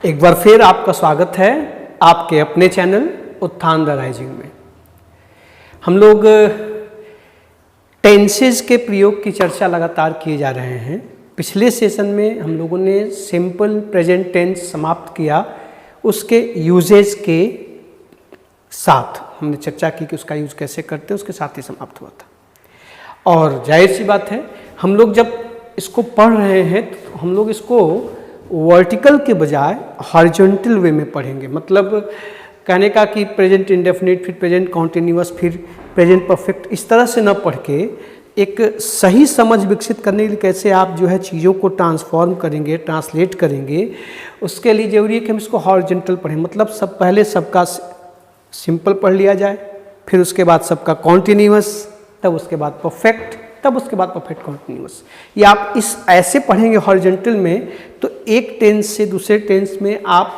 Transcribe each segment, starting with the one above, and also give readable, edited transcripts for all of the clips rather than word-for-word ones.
एक बार फिर आपका स्वागत है आपके अपने चैनल उत्थान द राइजिंग में। हम लोग टेंसेज के प्रयोग की चर्चा लगातार किए जा रहे हैं। पिछले सेशन में हम लोगों ने सिंपल प्रेजेंट टेंस समाप्त किया, उसके यूजेज के साथ हमने चर्चा की कि उसका यूज कैसे करते हैं, उसके साथ ही समाप्त हुआ था। और जाहिर सी बात है, हम लोग जब इसको पढ़ रहे हैं तो हम लोग इसको वर्टिकल के बजाय हॉरिजॉन्टल वे में पढ़ेंगे। मतलब कहने का कि प्रेजेंट इंडेफिनिट, फिर प्रेजेंट कॉन्टिन्यूअस, फिर प्रेजेंट परफेक्ट, इस तरह से न पढ़ के एक सही समझ विकसित करने के लिए कैसे आप जो है चीज़ों को ट्रांसफॉर्म करेंगे, ट्रांसलेट करेंगे, उसके लिए ज़रूरी है कि हम इसको हॉरिजॉन्टल पढ़ें। मतलब सब पहले सबका सिंपल पढ़ लिया जाए, फिर उसके बाद सबका कॉन्टिन्यूअस, तब उसके बाद परफेक्ट, तब उसके बाद परफेक्ट कॉन्टिन्यूअस। या आप इस ऐसे पढ़ेंगे हॉरिजॉन्टल में तो एक टेंस से दूसरे टेंस में आप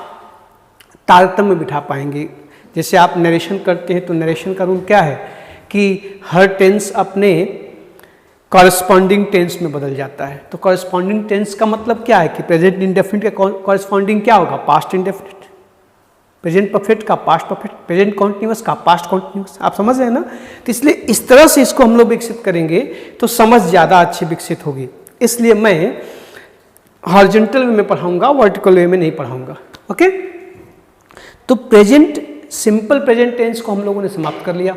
तारतम्य बिठा पाएंगे। जैसे आप नरेशन करते हैं तो नरेशन का रूल क्या है कि हर टेंस अपने कॉरस्पॉन्डिंग टेंस में बदल जाता है। तो कॉरस्पॉन्डिंग टेंस का मतलब क्या है कि प्रेजेंट इंडेफिनिट का कॉरस्पॉन्डिंग क्या होगा? Past indefinite. प्रेजेंट परफेक्ट का पास्ट परफेक्ट, प्रेजेंट कॉन्टिन्यूअस का पास्ट कॉन्टिन्यूअस। आप समझ रहे हैं ना? तो इसलिए इस तरह से इसको हम लोग विकसित करेंगे तो समझ ज़्यादा अच्छी विकसित होगी। इसलिए मैं हॉरिजॉन्टल वे में पढ़ाऊंगा, वर्टिकल वे में नहीं पढ़ाऊंगा। ओके, तो प्रेजेंट सिंपल प्रेजेंट टेंस को हम लोगों ने समाप्त कर लिया।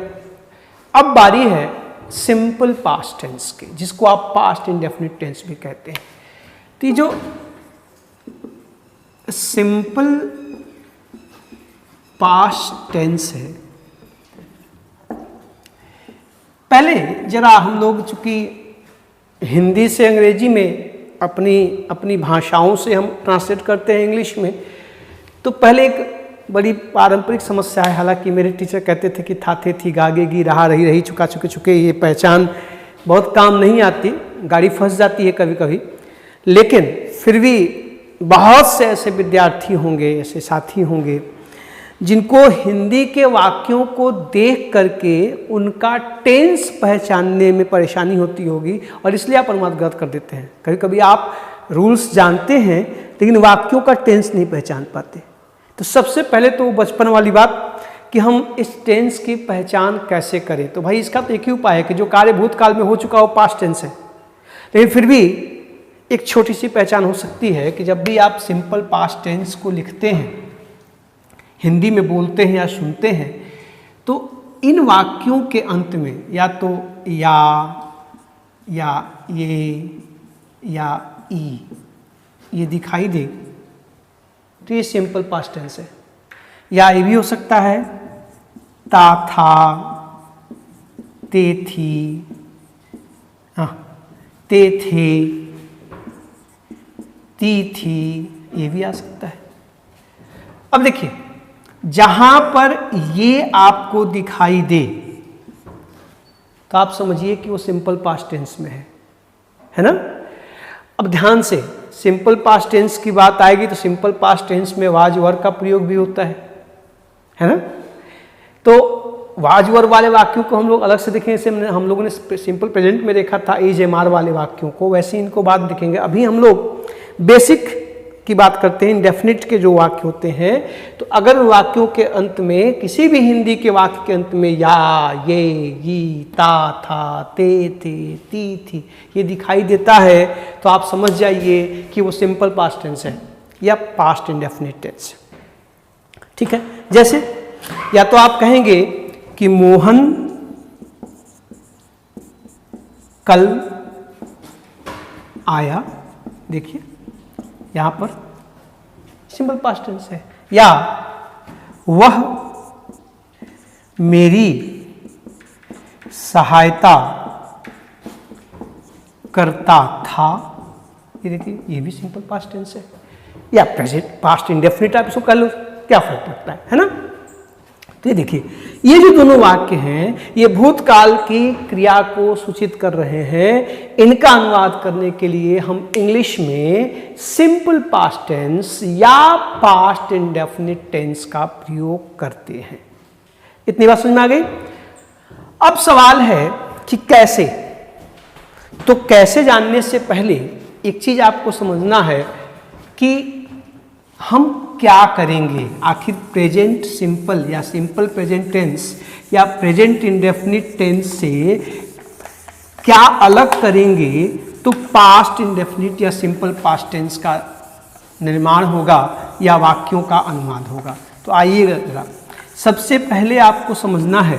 अब बारी है सिंपल पास्ट टेंस की, जिसको आप पास्ट इंडेफिनिट टेंस भी कहते हैं। तो ये जो सिंपल पास्ट टेंस है, पहले जरा हम लोग चूंकि हिंदी से अंग्रेजी में अपनी भाषाओं से हम ट्रांसलेट करते हैं इंग्लिश में, तो पहले एक बड़ी पारंपरिक समस्या है। हालांकि मेरे टीचर कहते थे कि था थे थी गागे गी रहा रही रही चुका चुके चुके, ये पहचान बहुत काम नहीं आती, गाड़ी फंस जाती है कभी कभी। लेकिन फिर भी बहुत से ऐसे विद्यार्थी होंगे, ऐसे साथी होंगे जिनको हिंदी के वाक्यों को देख करके उनका टेंस पहचानने में परेशानी होती होगी और इसलिए आप अनुवाद गलत कर देते हैं। कभी कभी आप रूल्स जानते हैं लेकिन वाक्यों का टेंस नहीं पहचान पाते। तो सबसे पहले तो बचपन वाली बात कि हम इस टेंस की पहचान कैसे करें। तो भाई इसका तो एक ही उपाय है कि जो कार्य भूतकाल में हो चुका हो पास्ट टेंस है, लेकिन फिर भी एक छोटी सी पहचान हो सकती है कि जब भी आप सिंपल पास्ट टेंस को लिखते हैं, हिंदी में बोलते हैं या सुनते हैं, तो इन वाक्यों के अंत में या तो या ये या ई ये दिखाई दे तो ये सिंपल पास्ट टेंस है। या ये भी हो सकता है ता था, ते थी, ते थे, ती थी, ये भी आ सकता है। अब देखिए, जहां पर ये आपको दिखाई दे तो आप समझिए कि वो सिंपल पास्ट टेंस में है ना? अब ध्यान से, सिंपल पास्ट टेंस की बात आएगी तो सिंपल पास्ट टेंस में वाज वर का प्रयोग भी होता है ना? तो वाज वर वाले वाक्यों को हम लोग अलग से देखेंगे। जैसे हम लोगों ने सिंपल प्रेजेंट में देखा था इज एम आर वाले वाक्यों को, वैसे इनको बाद में देखेंगे। अभी हम लोग बेसिक की बात करते हैं। इंडेफिनिट के जो वाक्य होते हैं, तो अगर वाक्यों के अंत में, किसी भी हिंदी के वाक्य के अंत में या, ये, ता, था, ते, थे, ती, थी ये दिखाई देता है तो आप समझ जाइए कि वो सिंपल पास्ट टेंस है या पास्ट इंडेफिनिट टेंस। ठीक है? जैसे या तो आप कहेंगे कि मोहन कल आया, देखिए यहां पर सिंपल पास्ट टेंस है। या वह मेरी सहायता करता था, ये देखिए ये भी सिंपल पास्ट टेंस है। या प्रेजेंट पास्ट इंडेफिनिट आप इसको कर लो, क्या फर्क पड़ता है ना? तो ये देखिए, ये जो दोनों वाक्य हैं ये भूतकाल की क्रिया को सूचित कर रहे हैं। इनका अनुवाद करने के लिए हम इंग्लिश में सिंपल पास्ट टेंस या पास्ट इंडेफिनिट टेंस का प्रयोग करते हैं। इतनी बात समझ में आ गई? अब सवाल है कि कैसे। तो कैसे जानने से पहले एक चीज आपको समझना है कि हम क्या करेंगे, आखिर प्रेजेंट सिंपल या सिंपल प्रेजेंट टेंस या प्रेजेंट इंडेफिनिट टेंस से क्या अलग करेंगे तो पास्ट इंडेफिनिट या सिंपल पास्ट टेंस का निर्माण होगा या वाक्यों का अनुवाद होगा। तो आइए जरा, सबसे पहले आपको समझना है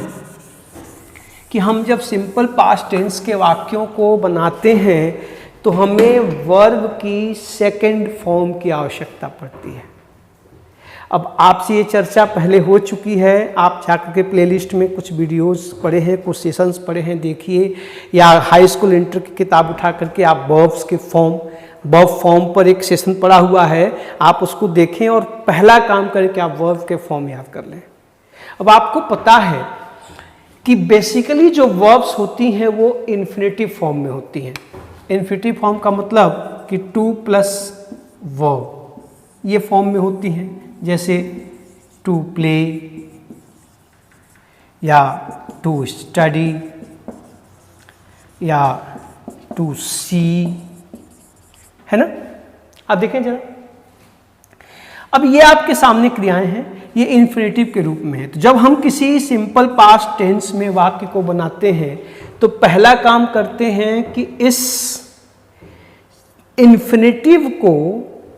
कि हम जब सिंपल पास्ट टेंस के वाक्यों को बनाते हैं तो हमें वर्ब की सेकंड फॉर्म की आवश्यकता पड़ती है। अब आपसे ये चर्चा पहले हो चुकी है, आप जाकर के प्लेलिस्ट में कुछ वीडियोस पढ़े हैं, कुछ सेशंस पढ़े हैं, देखिए, या हाई स्कूल इंटर की किताब उठा करके आप वर्ब्स के वर्ब फॉर्म पर एक सेशन पढ़ा हुआ है, आप उसको देखें और पहला काम करके आप वर्ब के फॉर्म याद कर लें। अब आपको पता है कि बेसिकली जो वर्ब्स होती हैं वो इन्फिनेटिव फॉर्म में होती हैं। इन्फिनेटिव फॉर्म का मतलब कि टू प्लस वर्ब ये फॉर्म में होती हैं, जैसे टू प्ले या टू स्टडी या टू सी, है ना। आप देखें जरा, अब ये आपके सामने क्रियाएं हैं, ये इन्फिनेटिव के रूप में है। तो जब हम किसी सिंपल पास्ट टेंस में वाक्य को बनाते हैं तो पहला काम करते हैं कि इस इन्फिनेटिव को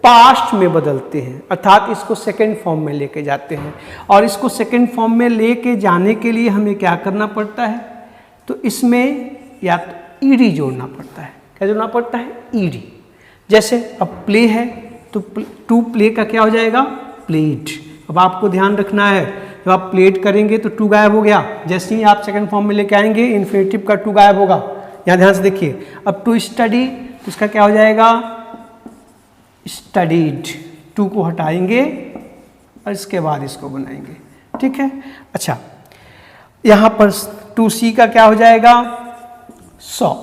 पास्ट में बदलते हैं, अर्थात इसको सेकंड फॉर्म में लेके जाते हैं। और इसको सेकंड फॉर्म में लेके जाने के लिए हमें क्या करना पड़ता है, तो इसमें या तो ईडी जोड़ना पड़ता है। क्या जोड़ना पड़ता है? ईडी। जैसे अब प्ले है तो टू प्ले का क्या हो जाएगा? प्लेड। अब आपको ध्यान रखना है, जब आप प्लेड करेंगे तो टू गायब हो गया, जैसे ही आप सेकंड फॉर्म में लेके आएंगे इन्फिनेटिव का टू गायब होगा। यहाँ ध्यान से देखिए, अब टू स्टडी तो इसका क्या हो जाएगा? स्टडीड। टू को हटाएंगे और इसके बाद इसको बनाएंगे, ठीक है। अच्छा, यहाँ पर टू सी का क्या हो जाएगा? सॉ।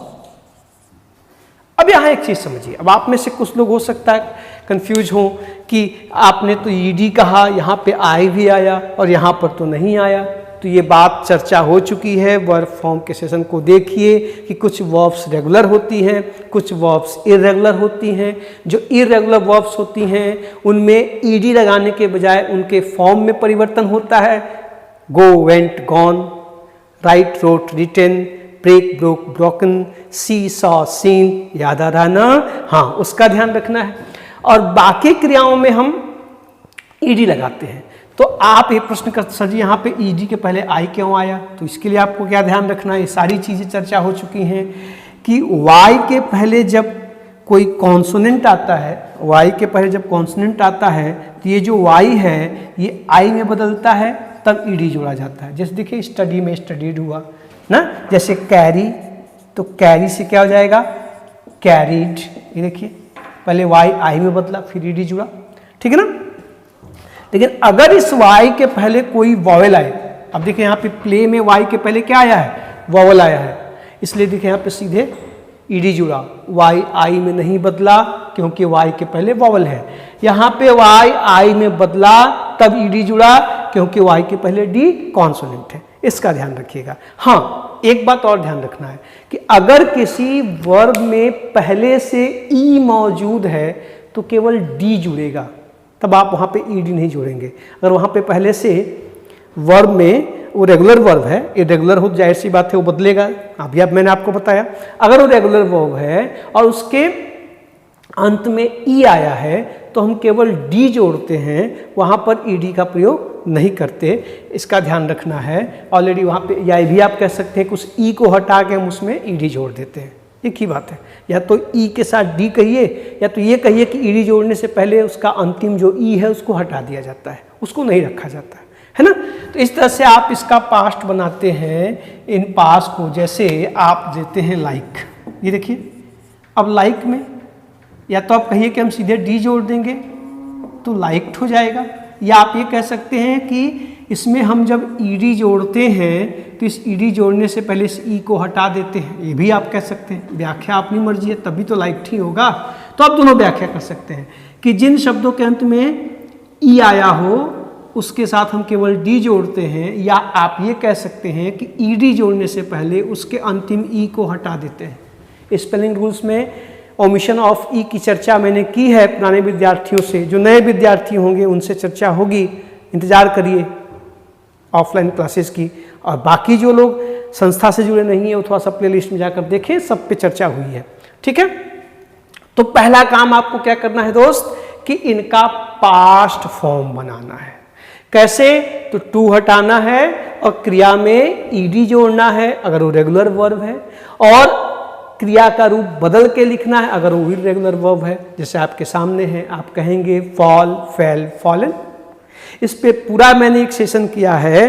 अब यहाँ एक चीज समझिए, अब आप में से कुछ लोग हो सकता है कंफ्यूज हो कि आपने तो ईडी कहा, यहाँ पे आई भी आया और यहाँ पर तो नहीं आया। तो ये बात चर्चा हो चुकी है, वर्ब फॉर्म के सेशन को देखिए कि कुछ वर्ब्स रेगुलर होती हैं, कुछ वर्ब्स इरेगुलर होती हैं। जो इरेगुलर वर्ब्स होती हैं उनमें ईडी लगाने के बजाय उनके फॉर्म में परिवर्तन होता है। Go, went, gone, write, wrote, written, break, broke, broken, see, saw, seen. याद आ रहा ना? हाँ, उसका ध्यान रखना है। और बाकी क्रियाओं में हम ईडी लगाते हैं। तो आप ये प्रश्न कर, सर जी यहाँ पे ईडी के पहले आई क्यों आया? तो इसके लिए आपको क्या ध्यान रखना है, ये सारी चीज़ें चर्चा हो चुकी हैं कि वाई के पहले जब कोई कॉन्सोनेंट आता है, वाई के पहले जब कॉन्सोनेंट आता है तो ये जो वाई है ये आई में बदलता है, तब ईडी जोड़ा जाता है। जैसे देखिए स्टडी में स्टडीड हुआ ना, जैसे कैरी, तो कैरी से क्या हो जाएगा? कैरीड। ये देखिए पहले वाई आई में बदला फिर ईडी जुड़ा, ठीक है ना। लेकिन अगर इस वाई के पहले कोई वॉवेल आए, अब देखिए यहाँ पे प्ले में वाई के पहले क्या आया है? वॉवेल आया है, इसलिए देखिए यहाँ पे सीधे ईडी जुड़ा। वाई आई में नहीं बदला क्योंकि वाई के पहले वॉवेल है। यहाँ पे वाई आई में बदला तब ईडी जुड़ा क्योंकि वाई के पहले डी कॉन्सोनेंट है। इसका ध्यान रखिएगा। हाँ, एक बात और ध्यान रखना है कि अगर किसी वर्ब में पहले से ई मौजूद है तो केवल डी जुड़ेगा, तब आप वहाँ पे ईडी नहीं जोड़ेंगे। अगर वहाँ पे पहले से वर्ब में वो रेगुलर वर्ब है, इरेगुलर हो, जाहिर सी बात है वो बदलेगा। अभी अब मैंने आपको बताया, अगर वो रेगुलर वर्ब है और उसके अंत में ई आया है तो हम केवल डी जोड़ते हैं, वहाँ पर ईडी का प्रयोग नहीं करते। इसका ध्यान रखना है। ऑलरेडी वहाँ पे या भी आप कह सकते हैं कि उस ई को हटा के हम उसमें ईडी जोड़ देते हैं, एक ही बात है। या तो ई के साथ डी कहिए या तो ये कहिए कि ईडी जोड़ने से पहले उसका अंतिम जो ई है उसको हटा दिया जाता है, उसको नहीं रखा जाता है ना। तो इस तरह से आप इसका पास्ट बनाते हैं इन पास्ट को। जैसे आप देते हैं लाइक, ये देखिए अब लाइक में या तो आप कहिए कि हम सीधे डी जोड़ देंगे तो लाइक्ड हो जाएगा, या आप ये कह सकते हैं कि इसमें हम जब ईडी जोड़ते हैं तो इस ईडी जोड़ने से पहले इस ई को हटा देते हैं, ये भी आप कह सकते हैं। व्याख्या अपनी मर्जी है, तभी तो लाइक्ड ही होगा। तो आप दोनों व्याख्या कर सकते हैं कि जिन शब्दों के अंत में ई आया हो उसके साथ हम केवल डी जोड़ते हैं, या आप ये कह सकते हैं कि ईडी जोड़ने से पहले उसके अंतिम ई को हटा देते हैं। स्पेलिंग रूल्स में ओमिशन ऑफ ई की चर्चा मैंने की है पुराने विद्यार्थियों से, जो नए विद्यार्थी होंगे उनसे चर्चा होगी, इंतजार करिए ऑफलाइन क्लासेस की। और बाकी जो लोग संस्था से जुड़े नहीं है वो थोड़ा सा प्लेलिस्ट में जाकर देखें, सब पे चर्चा हुई है, ठीक है। तो पहला काम आपको क्या करना है दोस्त कि इनका पास्ट फॉर्म बनाना है। कैसे? तो टू हटाना है और क्रिया में ईडी जोड़ना है अगर वो रेगुलर वर्ब है, और क्रिया का रूप बदल के लिखना है अगर वो इर्रेगुलर वर्ब है। जैसे आपके सामने है, आप कहेंगे फॉल, फेल, फॉलन। इस पे पूरा मैंने एक सेशन किया है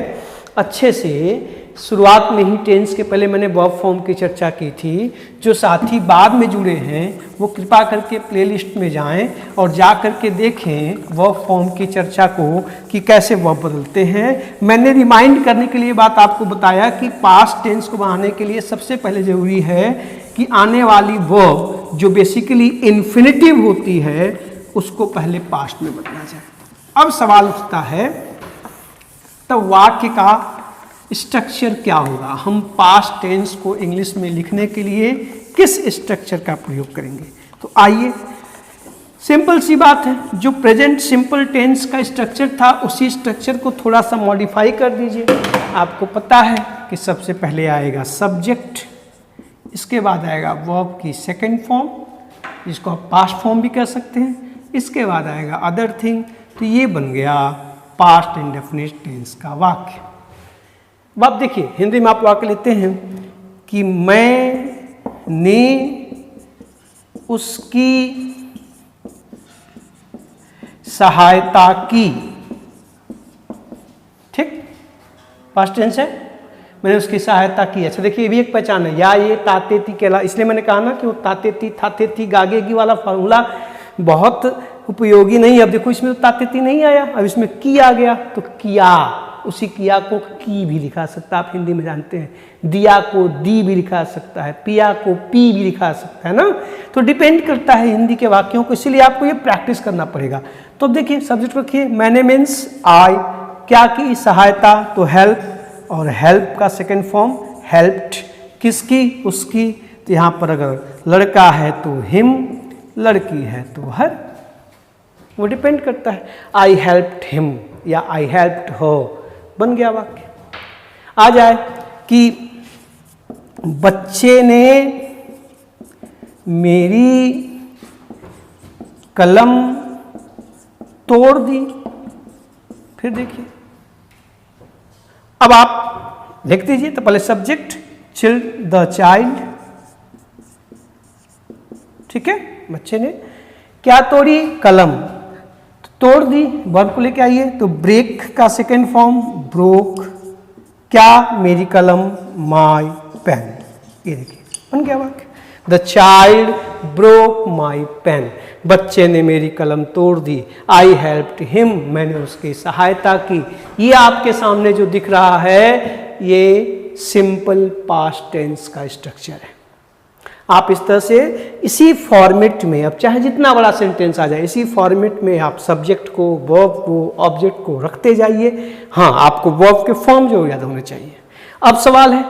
अच्छे से। शुरुआत में ही टेंस के पहले मैंने वर्ब फॉर्म की चर्चा की थी। जो साथी बाद में जुड़े हैं वो कृपा करके प्लेलिस्ट में जाएं और जा करके देखें वर्ब फॉर्म की चर्चा को कि कैसे वर्ब बदलते हैं। मैंने रिमाइंड करने के लिए बात आपको बताया कि पास्ट टेंस को बनाने के लिए सबसे पहले जरूरी है कि आने वाली वर्ब जो बेसिकली इन्फिनिटिव होती है उसको पहले पास्ट में बदला जाए। अब सवाल उठता है तो वाक्य का स्ट्रक्चर क्या होगा? हम पास्ट टेंस को इंग्लिश में लिखने के लिए किस स्ट्रक्चर का प्रयोग करेंगे? तो आइए, सिंपल सी बात है, जो प्रेजेंट सिंपल टेंस का स्ट्रक्चर था उसी स्ट्रक्चर को थोड़ा सा मॉडिफाई कर दीजिए। आपको पता है कि सबसे पहले आएगा सब्जेक्ट, इसके बाद आएगा वर्ब की सेकंड फॉर्म जिसको आप पास्ट फॉर्म भी कह सकते हैं, इसके बाद आएगा अदर थिंग। तो ये बन गया पास्ट इंडेफिनिट टेंस का वाक्य। अब देखिए हिंदी में आप वाक्य लेते हैं कि मैंने उसकी सहायता की, ठीक, पास्ट टेंस है, मैंने उसकी सहायता की। अच्छा देखिए ये भी एक पहचान है, या ये ताते ती कहला, इसलिए मैंने कहा ना कि वो ताते ती थाते ती गागेगी वाला फॉर्मूला बहुत उपयोगी नहीं है। अब देखो इसमें तो ताते ती नहीं आया, अब इसमें की आ गया, तो किया, उसी किया को की भी लिखा सकता है, आप हिंदी में जानते हैं। दिया को दी भी लिखा सकता है, पिया को पी भी लिखा सकता है ना। तो डिपेंड करता है हिंदी के वाक्यों को, इसीलिए आपको ये प्रैक्टिस करना पड़ेगा। तो अब देखिए सब्जेक्ट रखिए, मैंने मीन्स आई, क्या की? सहायता, तो हेल्प, और हेल्प का सेकेंड फॉर्म हेल्प्ड, किसकी? उसकी। तो यहाँ पर अगर लड़का है तो हिम, लड़की है तो हर, वो डिपेंड करता है। आई हेल्प्ड हिम या आई हेल्प्ड हर, बन गया वाक्य। आ जाए कि बच्चे ने मेरी कलम तोड़ दी। फिर देखिए, अब आप लिख दीजिए, तो पहले सब्जेक्ट द चाइल्ड, ठीक है, बच्चे ने क्या तोड़ी? कलम, तोड़ दी, वर्ब को लेके आइए, तो ब्रेक का सेकेंड फॉर्म ब्रोक, क्या? मेरी कलम, माई पेन। ये देखिए बन गया वाक्य, the child broke my pen, बच्चे ने मेरी कलम तोड़ दी। आई हेल्प्ड हिम, मैंने उसकी सहायता की। ये आपके सामने जो दिख रहा है ये सिंपल पास्ट टेंस का स्ट्रक्चर है। आप इस तरह से इसी फॉर्मेट में, अब चाहे जितना बड़ा सेंटेंस आ जाए, इसी फॉर्मेट में आप सब्जेक्ट को, वर्ब को, ऑब्जेक्ट को रखते जाइए। हाँ, आपको वर्ब के फॉर्म जो याद होने चाहिए। अब सवाल है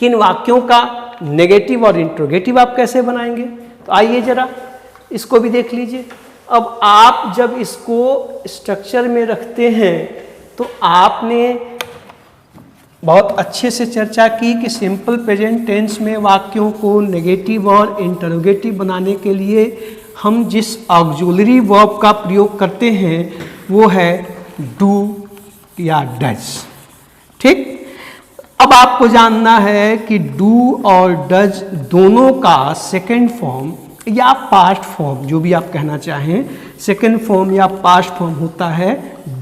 कि इन वाक्यों का नेगेटिव और इंट्रोगेटिव आप कैसे बनाएंगे? तो आइए जरा इसको भी देख लीजिए। अब आप जब इसको स्ट्रक्चर में रखते हैं तो आपने बहुत अच्छे से चर्चा की कि सिंपल प्रेजेंट टेंस में वाक्यों को नेगेटिव और इंटरोगेटिव बनाने के लिए हम जिस ऑक्सिलरी वर्ब का प्रयोग करते हैं वो है डू या डज, ठीक। अब आपको जानना है कि डू और डज दोनों का सेकेंड फॉर्म या पास्ट फॉर्म, जो भी आप कहना चाहें, सेकेंड फॉर्म या पास्ट फॉर्म होता है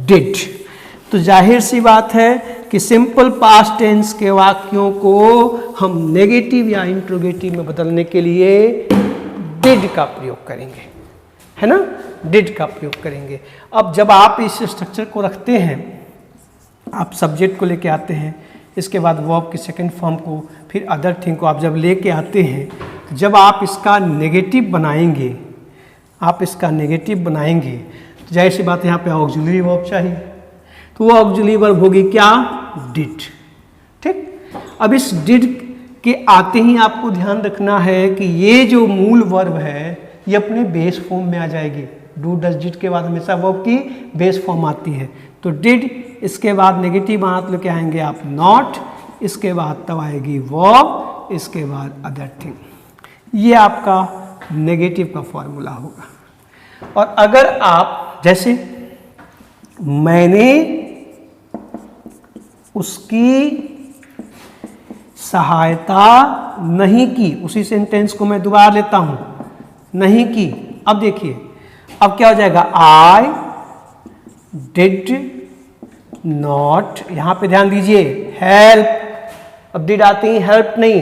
डिड। तो जाहिर सी बात है कि सिंपल पास्ट टेंस के वाक्यों को हम नेगेटिव या इंट्रोगेटिव में बदलने के लिए डिड का प्रयोग करेंगे, है ना, डिड का प्रयोग करेंगे। अब जब आप इस स्ट्रक्चर को रखते हैं, आप सब्जेक्ट को लेके आते हैं, इसके बाद वर्ब के सेकंड फॉर्म को, फिर अदर थिंग को आप जब लेके आते हैं, जब आप इसका नेगेटिव बनाएंगे, आप इसका नेगेटिव बनाएंगे तो जाहिर सी बात है यहाँ पे ऑक्सिलरी वर्ब चाहिए, तो वो ऑक्सिलरी वर्ब होगी क्या? डिड, ठीक। अब इस डिड कि आते ही आपको ध्यान रखना है कि ये जो मूल वर्ब है ये अपने बेस फॉर्म में आ जाएगी। डू डज डिड के बाद हमेशा वर्ब की बेस फॉर्म आती है। तो डिड, इसके बाद नेगेटिव बात लेके आएंगे आप नॉट, इसके बाद तब आएगी वर्ब, इसके बाद अदर थिंग। ये आपका नेगेटिव का फॉर्मूला होगा। और अगर आप जैसे मैंने उसकी सहायता नहीं की, उसी सेंटेंस को मैं दोबारा लेता हूं, नहीं की। अब देखिए अब क्या हो जाएगा, आई डिड नॉट, यहां पे ध्यान दीजिए हेल्प, अब डिड आते ही हेल्प नहीं,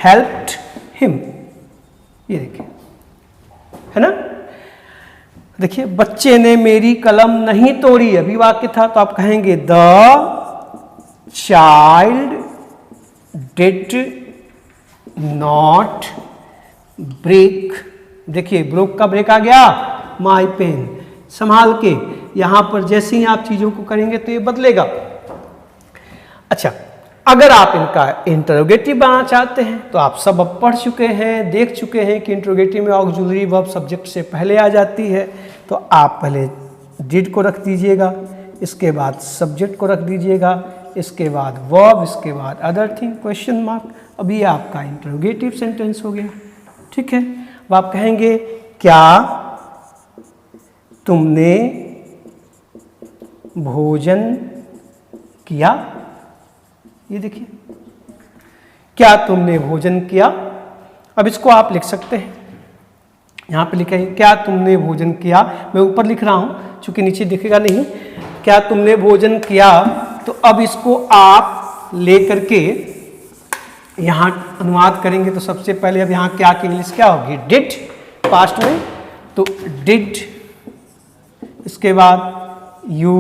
हेल्प्ड हिम। ये देखिए है ना, देखिए बच्चे ने मेरी कलम नहीं तोड़ी, अभी वाक्य था तो आप कहेंगे the child did not break. देखिए ब्रोक का ब्रेक आ गया, माई पेन। संभाल के, यहां पर जैसे ही आप चीजों को करेंगे तो ये बदलेगा। अच्छा, अगर आप इनका इंटरोगेटिव बनाना चाहते हैं तो आप सब अब पढ़ चुके हैं, देख चुके हैं कि इंटरोगेटिव में ऑक्सिलरी वर्ब सब्जेक्ट से पहले आ जाती है। तो आप पहले डिड को रख दीजिएगा, इसके बाद सब्जेक्ट को रख दीजिएगा, इसके बाद वर्ब, इसके बाद अदर थिंग क्वेश्चन मार्क। अभी आपका इंटरोगेटिव सेंटेंस हो गया। ठीक है, अब आप कहेंगे क्या तुमने भोजन किया। ये देखिए क्या तुमने भोजन किया। अब इसको आप लिख सकते हैं, यहां पे लिखा है क्या तुमने भोजन किया। मैं ऊपर लिख रहा हूं चूंकि नीचे दिखेगा नहीं, क्या तुमने भोजन किया। तो अब इसको आप लेकर के यहां अनुवाद करेंगे तो सबसे पहले अब यहां क्या की इंग्लिश क्या होगी, डिड पास्ट में, तो डिड, इसके बाद यू।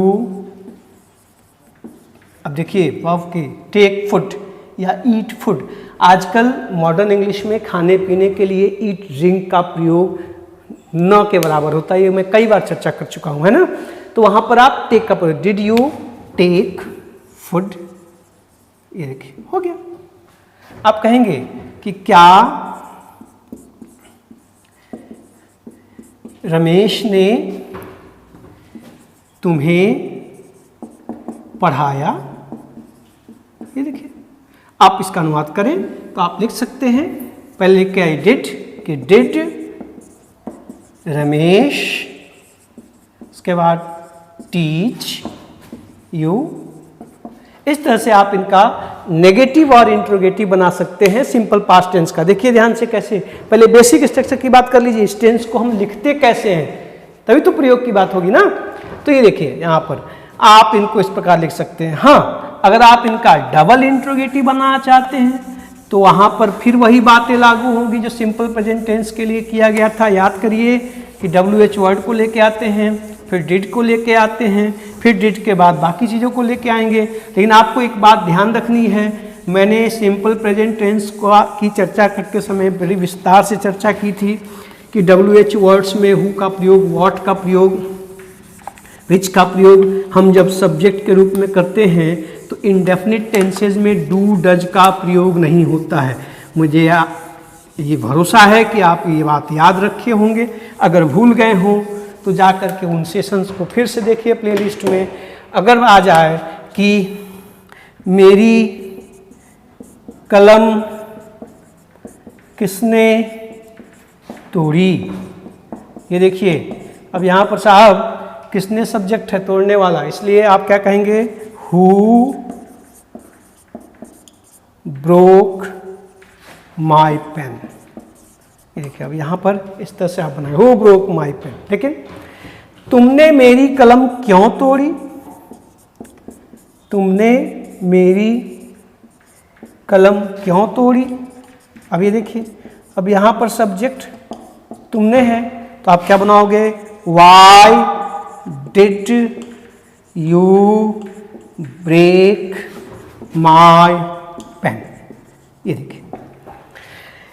अब देखिए वर्ब की टेक फूड या ईट फूड। आजकल मॉडर्न इंग्लिश में खाने पीने के लिए ईट ड्रिंक का प्रयोग न के बराबर होता है, ये मैं कई बार चर्चा कर चुका हूं, है ना। तो वहां पर आप टेक का प्रयोग, डिड यू टेक फूड। ये देखिए हो गया। आप कहेंगे कि क्या रमेश ने तुम्हें पढ़ाया। ये देखिए आप इसका अनुवाद करें तो आप लिख सकते हैं, पहले लिख के आई डिड, कि डिड रमेश, उसके बाद टीच यू। इस तरह से आप इनका नेगेटिव और इंट्रोगेटिव बना सकते हैं सिंपल पास्ट टेंस का। देखिए ध्यान से कैसे, पहले बेसिक स्ट्रक्चर की बात कर लीजिए, इस टेंस को हम लिखते कैसे हैं, तभी तो प्रयोग की बात होगी ना। तो ये देखिए यहां पर आप इनको इस प्रकार लिख सकते हैं। हाँ, अगर आप इनका डबल इंट्रोगेटिव बनाना चाहते हैं तो वहां पर फिर वही बातें लागू होंगी जो सिंपल प्रेजेंट टेंस के लिए किया गया था। याद करिए कि WH वर्ड को लेके आते हैं, फिर डिड को लेके आते हैं, फिर डिड के बाद बाकी चीज़ों को लेके आएंगे। लेकिन आपको एक बात ध्यान रखनी है, मैंने सिंपल प्रेजेंट टेंस की चर्चा करते समय बड़ी विस्तार से चर्चा की थी कि WH वर्ड्स में हु का प्रयोग, व्हाट का प्रयोग, विच का प्रयोग हम जब सब्जेक्ट के रूप में करते हैं तो इंडेफिनिट टेंसेज में डू डज का प्रयोग नहीं होता है। मुझे ये भरोसा है कि आप ये बात याद रखे होंगे। अगर भूल गए हों तो जा कर के उन सेशंस को फिर से देखिए प्लेलिस्ट में। अगर आ जाए कि मेरी कलम किसने तोड़ी, ये देखिए अब यहाँ पर साहब किसने सब्जेक्ट है, तोड़ने वाला, इसलिए आप क्या कहेंगे, हु ब्रोक माई पेन। ये देखिए अब यहाँ पर इस तरह से आप बनाए, हु ब्रोक माई पेन। लेकिन तुमने मेरी कलम क्यों तोड़ी, तुमने मेरी कलम क्यों तोड़ी। अब ये देखिए अब यहाँ पर सब्जेक्ट तुमने है तो आप क्या बनाओगे, why did you break my pen. ये देखिए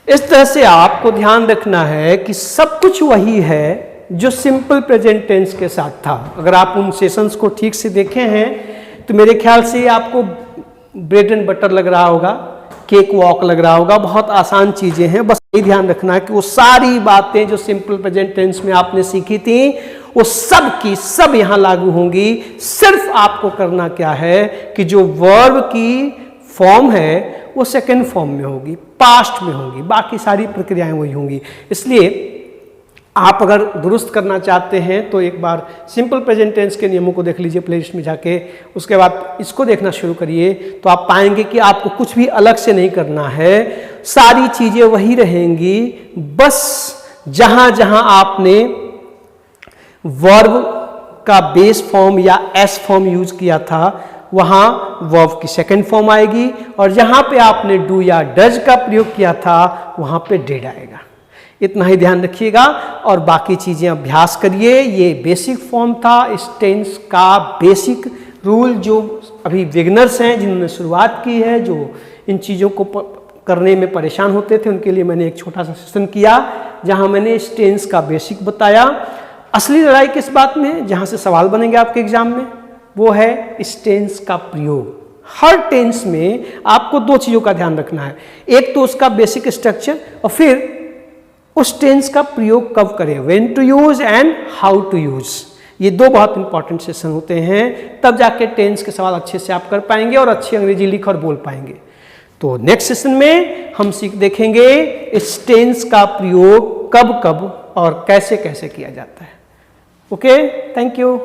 इस तरह से आपको ध्यान रखना है कि सब कुछ वही है जो सिंपल प्रेजेंट टेंस के साथ था। अगर आप उन सेशंस को ठीक से देखे हैं तो मेरे ख्याल से आपको ब्रेड एंड बटर लग रहा होगा केक वॉक लग रहा होगा, बहुत आसान चीजें हैं, बस ये ध्यान रखना है कि वो सारी बातें जो सिंपल प्रेजेंट टेंस में आपने सीखी थी वो सब की सब यहां लागू होंगी। सिर्फ आपको करना क्या है कि जो वर्ब की फॉर्म है वो सेकंड फॉर्म में होगी, पास्ट में होगी, बाकी सारी प्रक्रियाएं वही होंगी। इसलिए आप अगर दुरुस्त करना चाहते हैं तो एक बार सिंपल प्रेजेंट टेंस के नियमों को देख लीजिए प्लेलिस्ट में जाके, उसके बाद इसको देखना शुरू करिए तो आप पाएंगे कि आपको कुछ भी अलग से नहीं करना है, सारी चीजें वही रहेंगी। बस जहां जहां आपने वर्ब का बेस फॉर्म या एस फॉर्म यूज किया था वहां वर्ब की सेकंड फॉर्म आएगी, और जहां पे आपने डू या डज का प्रयोग किया था वहां पे डिड आएगा। इतना ही ध्यान रखिएगा और बाकी चीजें अभ्यास करिए। ये बेसिक फॉर्म था इस टेंस का बेसिक रूल, जो अभी बिगिनर्स हैं जिन्होंने शुरुआत की है, जो इन चीज़ों को करने में परेशान होते थे, उनके लिए मैंने एक छोटा सा सेशन किया जहां मैंने इस टेंस का बेसिक बताया। असली लड़ाई किस बात में है, जहां से सवाल बनेंगे आपके एग्जाम में, वो है इस टेंस का प्रयोग। हर टेंस में आपको दो चीज़ों का ध्यान रखना है, एक तो उसका बेसिक स्ट्रक्चर और फिर उस टेंस का प्रयोग कब करें, when to use and how to use. ये दो बहुत इंपॉर्टेंट सेशन होते हैं, तब जाके टेंस के सवाल अच्छे से आप कर पाएंगे और अच्छी अंग्रेजी लिख और बोल पाएंगे। तो नेक्स्ट सेशन में हम देखेंगे इस टेंस का प्रयोग कब कब और कैसे कैसे किया जाता है। Okay, thank you.